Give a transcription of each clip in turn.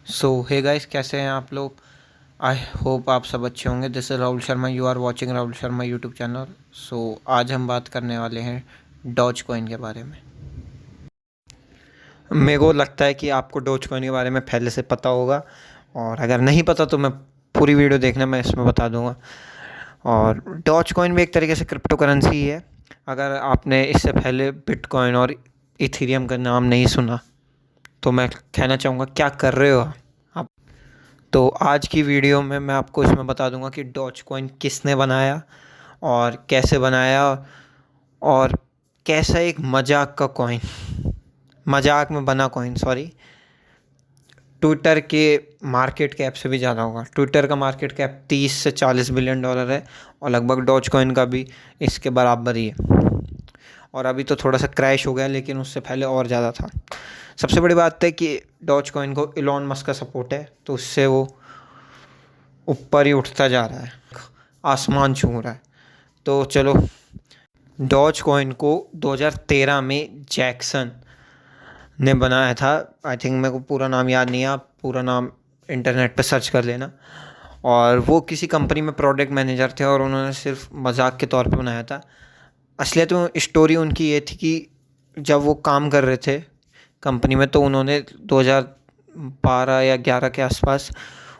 सो hey guys, कैसे हैं आप लोग। आई होप आप सब अच्छे होंगे। This is Rahul Sharma, you are watching Rahul Sharma YouTube channel. So आज हम बात करने वाले हैं डॉज कॉइन के बारे में। मेरे को लगता है कि आपको डॉज कॉइन के बारे में पहले से पता होगा, और अगर नहीं पता तो मैं पूरी वीडियो देखना, मैं इसमें बता दूंगा। और डॉज कॉइन भी एक तरीके से क्रिप्टो करेंसी है। अगर आपने इससे पहले बिटकॉइन और इथेरियम का नाम नहीं सुना तो मैं कहना चाहूँगा, क्या कर रहे हो आप। तो आज की वीडियो में मैं आपको इसमें बता दूंगा कि डॉज कॉइन किसने बनाया और कैसे बनाया, और कैसा एक मजाक का कॉइन, मजाक में बना कॉइन, सॉरी, ट्विटर के मार्केट कैप से भी ज़्यादा होगा। ट्विटर का मार्केट कैप 30 से 40 बिलियन डॉलर है, और लगभग डॉज कॉइन का भी इसके बराबर ही है। और अभी तो थोड़ा सा क्रैश हो गया, लेकिन उससे पहले और ज़्यादा था। सबसे बड़ी बात है कि डॉज कॉइन को इलॉन मस्क का सपोर्ट है, तो उससे वो ऊपर ही उठता जा रहा है, आसमान छू रहा है। तो चलो, डॉज कॉइन को 2013 में जैक्सन ने बनाया था। आई थिंक मेरे को पूरा नाम याद नहीं है, आप पूरा नाम इंटरनेट पर सर्च कर लेना। और वो किसी कंपनी में प्रोडक्ट मैनेजर थे, और उन्होंने सिर्फ मजाक के तौर पे बनाया था। असलियत में स्टोरी उनकी ये थी कि जब वो काम कर रहे थे कंपनी में, तो उन्होंने 2012 या 11 के आसपास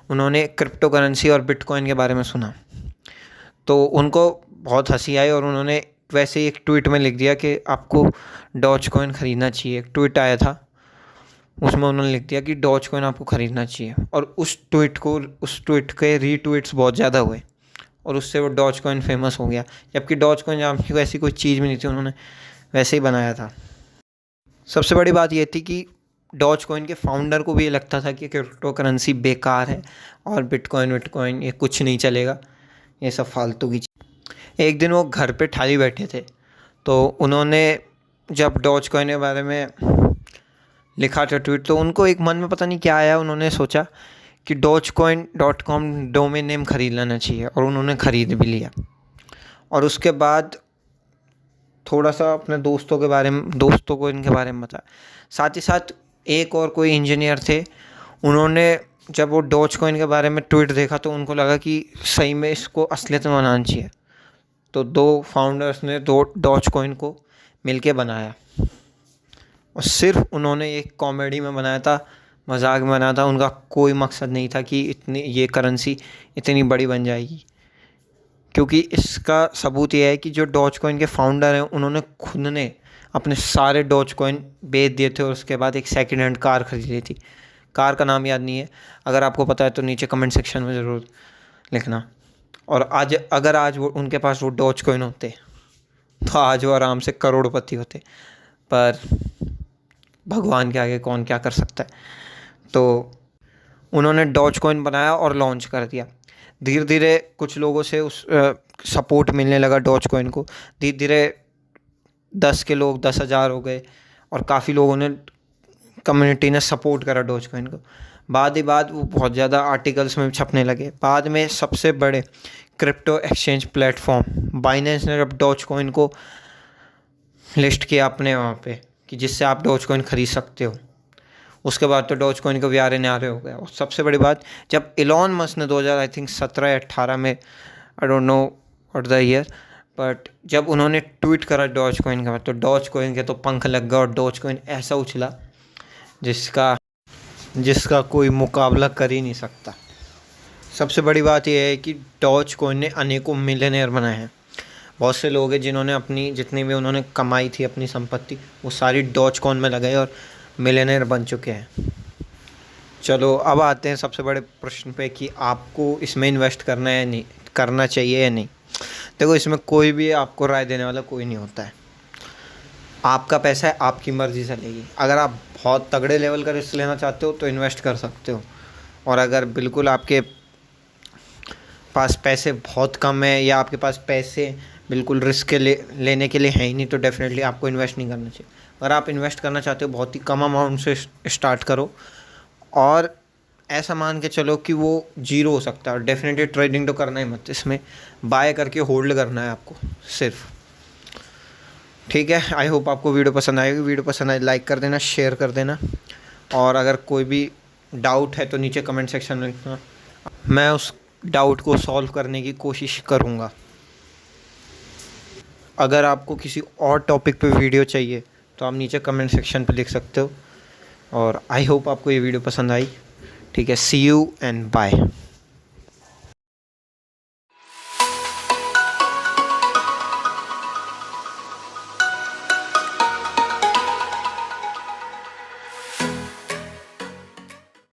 उन्होंने क्रिप्टो करेंसी और बिटकॉइन के बारे में सुना। तो उनको बहुत हंसी आई, और उन्होंने वैसे ही एक ट्वीट में लिख दिया कि आपको डॉज कॉइन ख़रीदना चाहिए। एक ट्वीट आया था, उसमें उन्होंने लिख दिया कि डॉज कॉइन आपको ख़रीदना चाहिए। और उस ट्वीट के रीट्वीट्स बहुत ज़्यादा हुए, और उससे वो डॉज कॉइन फेमस हो गया। जबकि डॉज कॉइन आपकी को ऐसी कोई चीज़ भी नहीं थी, उन्होंने वैसे ही बनाया था। सबसे बड़ी बात ये थी कि डॉज कॉइन के फाउंडर को भी ये लगता था कि क्रिप्टो करेंसी बेकार है, और बिटकॉइन ये कुछ नहीं चलेगा, ये सब फालतू की चीज़। एक दिन वो घर पे खाली बैठे थे, तो उन्होंने जब डॉज कॉइन के बारे में लिखा था ट्वीट, तो उनको एक मन में पता नहीं क्या आया। उन्होंने सोचा कि dogecoin.com डोमेन नेम ख़रीद लेना चाहिए, और उन्होंने ख़रीद भी लिया। और उसके बाद थोड़ा सा अपने दोस्तों को इनके बारे में बताया। साथ ही साथ एक और कोई इंजीनियर थे, उन्होंने जब वो डॉज कॉइन के बारे में ट्वीट देखा, तो उनको लगा कि सही में इसको असलियत में बनाना चाहिए। तो दो फाउंडर्स ने दो डॉज कॉइन को मिलके बनाया, और सिर्फ उन्होंने एक कॉमेडी में बनाया था, मजाक में बनाया था। उनका कोई मकसद नहीं था कि ये करेंसी इतनी बड़ी बन जाएगी। क्योंकि इसका सबूत ये है कि जो डॉज कॉइन के फाउंडर हैं, उन्होंने खुद ने अपने सारे डॉज कॉइन बेच दिए थे, और उसके बाद एक सेकेंड हैंड कार खरीद ली थी। कार का नाम याद नहीं है, अगर आपको पता है तो नीचे कमेंट सेक्शन में ज़रूर लिखना। और अगर आज वो उनके पास वो डॉज कॉइन होते, तो आज वो आराम से करोड़पति होते। पर भगवान के आगे कौन क्या कर सकता है। तो उन्होंने डॉज कॉइन बनाया और लॉन्च कर दिया। धीरे धीरे कुछ लोगों से उस सपोर्ट मिलने लगा डॉज कॉइन को। धीरे धीरे 10 के लोग 10,000 हो गए, और काफ़ी लोगों ने, कम्युनिटी ने सपोर्ट करा डॉज कॉइन को। बाद वो बहुत ज़्यादा आर्टिकल्स में छपने लगे। बाद में सबसे बड़े क्रिप्टो एक्सचेंज प्लेटफॉर्म बाइनेंस ने जब डॉज कॉइन को लिस्ट किया अपने वहाँ पे, कि जिससे आप डॉज कॉइन ख़रीद सकते हो, उसके बाद तो डॉज कॉइन का व्यारे न्यारे हो गया। और सबसे बड़ी बात, जब इलॉन मस्क ने 2017 या 18 में, I don't know what the year, but जब उन्होंने ट्वीट करा डॉज कॉइन का, तो डॉज कॉइन के तो पंख लग गए, और डॉज कॉइन ऐसा उछला जिसका कोई मुकाबला कर ही नहीं सकता। सबसे बड़ी बात यह है कि डॉज कॉइन ने अनेकों मिलियनेयर बनाए हैं। बहुत से लोग हैं जिन्होंने अपनी जितनी भी उन्होंने कमाई थी, अपनी संपत्ति, वो सारी डॉज कॉइन में लगाई, और मिलियनेयर बन चुके हैं। चलो, अब आते हैं सबसे बड़े प्रश्न पे कि आपको इसमें इन्वेस्ट करना है, नहीं करना चाहिए या नहीं। देखो, इसमें कोई भी आपको राय देने वाला कोई नहीं होता है। आपका पैसा है, आपकी मर्ज़ी चलेगी। अगर आप बहुत तगड़े लेवल का रिस्क लेना चाहते हो तो इन्वेस्ट कर सकते हो, और अगर बिल्कुल आपके पास पैसे बहुत कम है, या आपके पास पैसे बिल्कुल रिस्क लेने के लिए है ही नहीं, तो डेफिनेटली आपको इन्वेस्ट नहीं करना चाहिए। अगर आप इन्वेस्ट करना चाहते हो, बहुत ही कम अमाउंट से स्टार्ट करो, और ऐसा मान के चलो कि वो जीरो हो सकता है। और डेफिनेटली ट्रेडिंग तो करना ही मत, इसमें बाय करके होल्ड करना है आपको सिर्फ। ठीक है, आई होप आपको वीडियो पसंद आएगी। वीडियो पसंद आए लाइक कर देना, शेयर कर देना, और अगर कोई भी डाउट है तो नीचे कमेंट सेक्शन में लिखना, मैं उस डाउट को सॉल्व करने की कोशिश करूँगा। अगर आपको किसी और टॉपिक पे वीडियो चाहिए तो आप नीचे कमेंट सेक्शन पे लिख सकते हो। और आई होप आपको ये वीडियो पसंद आई। ठीक है, सी यू एंड बाय।